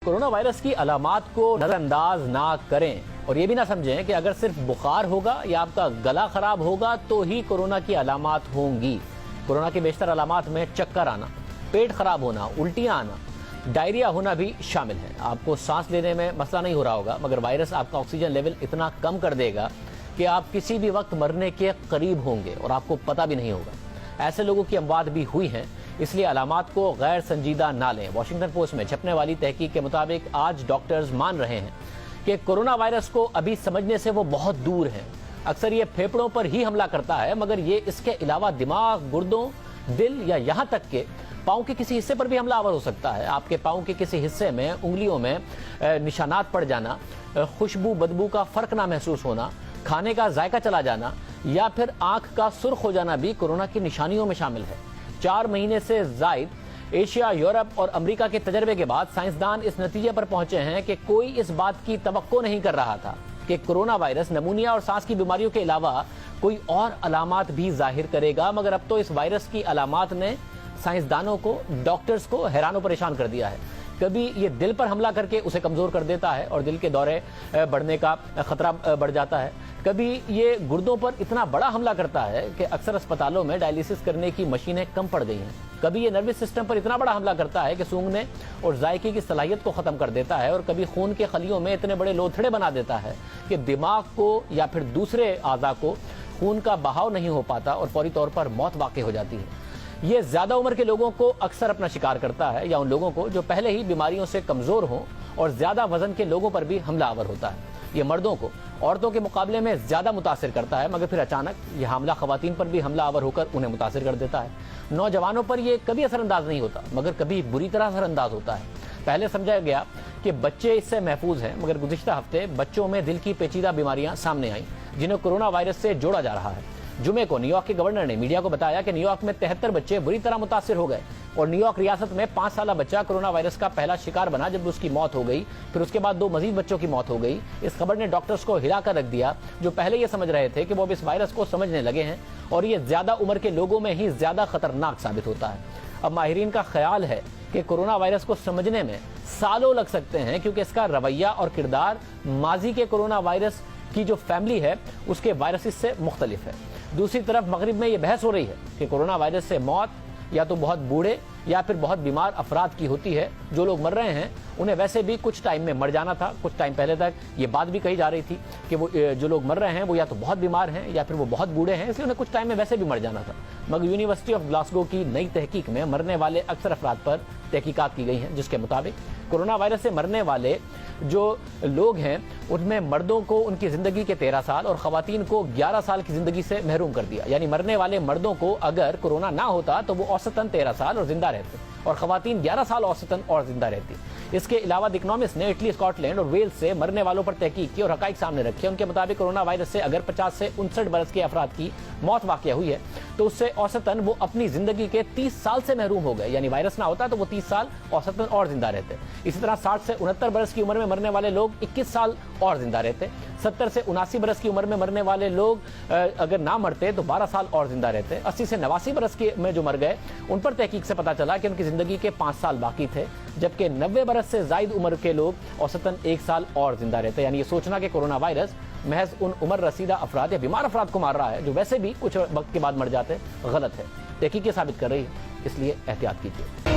Corona virus की अलामात को नजरअंदाज ना करें और ये भी ना समझें कि अगर सिर्फ बुखार होगा या आपका गला खराब होगा तो ही कोरोना की अलामात होंगी। कोरोना की बेशतर अलामात में चक्कर आना, पेट खराब होना, उल्टियां आना, डायरिया होना भी शामिल है। आपको सांस लेने में मसला नहीं हो रहा होगा, मगर वायरस आपका ऑक्सीजन लेवल इतना कम कर देगा कि आप किसी भी वक्त मरने के करीब होंगे और आपको पता भी नहीं होगा। ऐसे लोगों की अमवात भी हुई हैं, इसलिए अलामात को गैर संजीदा ना लें। वॉशिंगटन पोस्ट में छपने वाली तहकीक के मुताबिक आज डॉक्टर्स मान रहे हैं कि कोरोना वायरस को अभी समझने से वो बहुत दूर है। अक्सर ये फेफड़ों पर ही हमला करता है, मगर ये इसके अलावा दिमाग, गुर्दों, दिल या यहाँ तक के पाँव के किसी हिस्से पर भी हमलावर हो सकता है। आपके पाँव के किसी हिस्से में, उंगलियों में निशानात पड़ जाना, खुशबू बदबू का फर्क ना महसूस होना, खाने का जायका चला जाना या फिर आंख का सुर्ख हो जाना भी कोरोना की निशानियों में शामिल है। 4 महीने से जायद एशिया, यूरोप और अमेरिका के तजर्बे के बाद साइंसदान इस नतीजे पर पहुंचे हैं कि कोई इस बात की तवक्को नहीं कर रहा था कि कोरोना वायरस निमोनिया और सांस की बीमारियों के अलावा कोई और अलामात भी जाहिर करेगा, मगर अब तो इस वायरस की अलामात ने साइंसदानों को, डॉक्टर्स को हैरान परेशान कर दिया है। कभी ये दिल पर हमला करके उसे कमजोर कर देता है और दिल के दौरे बढ़ने का खतरा बढ़ जाता है। कभी ये गुर्दों पर इतना बड़ा हमला करता है कि अक्सर अस्पतालों में डायलिसिस करने की मशीनें कम पड़ गई हैं। कभी ये नर्वस सिस्टम पर इतना बड़ा हमला करता है कि सूंघने और जायके की सलाहियत को खत्म कर देता है। और कभी खून के खलियों में इतने बड़े लोथड़े बना देता है कि दिमाग को या फिर दूसरे आज़ा को खून का बहाव नहीं हो पाता और फौरी तौर पर मौत वाक़ई हो जाती है। ये ज्यादा उम्र के लोगों को अक्सर अपना शिकार करता है या उन लोगों को जो पहले ही बीमारियों से कमजोर हों, और ज्यादा वजन के लोगों पर भी हमलावर होता है। ये मर्दों को औरतों के मुकाबले में ज्यादा मुतासिर करता है, मगर फिर अचानक यह हमला खवातीन पर भी हमलावर होकर उन्हें मुतासिर कर देता है। नौजवानों पर यह कभी असरअंदाज नहीं होता, मगर कभी बुरी तरह असरअंदाज होता है। पहले समझा गया कि बच्चे इससे महफूज हैं, मगर गुज़िश्ता हफ्ते बच्चों में दिल की पेचीदा बीमारियां सामने आईं जिन्हें कोरोना वायरस से जोड़ा जा रहा है। जुमे को न्यूयॉर्क के गवर्नर ने मीडिया को बताया कि न्यूयॉर्क में 73 बच्चे बुरी तरह मुतासिर हो गए और न्यूयॉर्क रियासत में 5 साल बच्चा कोरोना वायरस का पहला शिकार बना जब उसकी मौत हो गई। फिर उसके बाद 2 मजीद बच्चों की मौत हो गई। इस खबर ने डॉक्टर्स को हिलाकर रख दिया, जो पहले ये समझ रहे थे कि वो अब इस वायरस को समझने लगे हैं और ये ज्यादा उम्र के लोगों में ही ज्यादा खतरनाक साबित होता है। अब माहिरीन का ख्याल है कि कोरोना वायरस को समझने में सालों लग सकते हैं, क्योंकि इसका रवैया और किरदार माजी के कोरोना वायरस की जो फैमिली है उसके वायरसेस से मुख्तलिफ है। दूसरी तरफ मगरिब में यह बहस हो रही है कि कोरोना वायरस से मौत या तो बहुत बूढ़े या फिर बहुत बीमार अफराद की होती है। जो लोग मर रहे हैं उन्हें वैसे भी कुछ टाइम में मर जाना था। कुछ टाइम पहले तक ये बात भी कही जा रही थी कि वो जो लोग मर रहे हैं वो या तो बहुत बीमार हैं या फिर वो बहुत बूढ़े हैं, इसलिए उन्हें कुछ टाइम में वैसे भी मर जाना था। मगर यूनिवर्सिटी ऑफ ग्लासगो की नई तहकीक में मरने वाले अक्सर अफराद पर तहकीकात की गई हैं, जिसके मुताबिक कोरोना वायरस से मरने वाले जो लोग हैं उनमें मर्दों को उनकी जिंदगी के 13 साल और खवातीन को 11 साल की जिंदगी से महरूम कर दिया। यानी मरने वाले मर्दों को अगर कोरोना ना होता तो वो औसतन 13 साल और जिंदा रहते और खवातीन 11 साल औसतन और जिंदा रहती। इसके अलावा द इकोनॉमिस्ट ने इटली, स्कॉटलैंड और वेल्स से मरने वालों पर तहकीक की और हकाइक सामने रखे। उनके मुताबिक कोरोना वायरस से अगर 50 से 59 बरस के अफराद की मौत वाक़या हुई है तो उससे औसतन वो अपनी जिंदगी के 30 साल से महरूम हो गए। यानी वायरस ना होता तो वो 30 साल औसतन और जिंदा रहते। इसी तरह 60 से 69 बरस की उम्र में मरने वाले लोग 21 साल और जिंदा रहते। 70 से 79 बरस की उम्र में मरने वाले लोग अगर ना मरते तो 12 साल और जिंदा रहते। 80 से 89 बरस के में जो मर गए उन पर तहकीक से पता चला कि उनकी जिंदगी के 5 साल बाकी थे, जबकि 90 बरस से जायद उम्र के लोग औसतन 1 साल और जिंदा रहते। यानी ये सोचना कि कोरोना वायरस महज उन उम्र रसीदा अफराद या बीमार अफराद को मार रहा है जो वैसे भी कुछ वक्त के बाद मर जाते, गलत है। तहकीकें साबित कर रही है, इसलिए एहतियात कीजिए।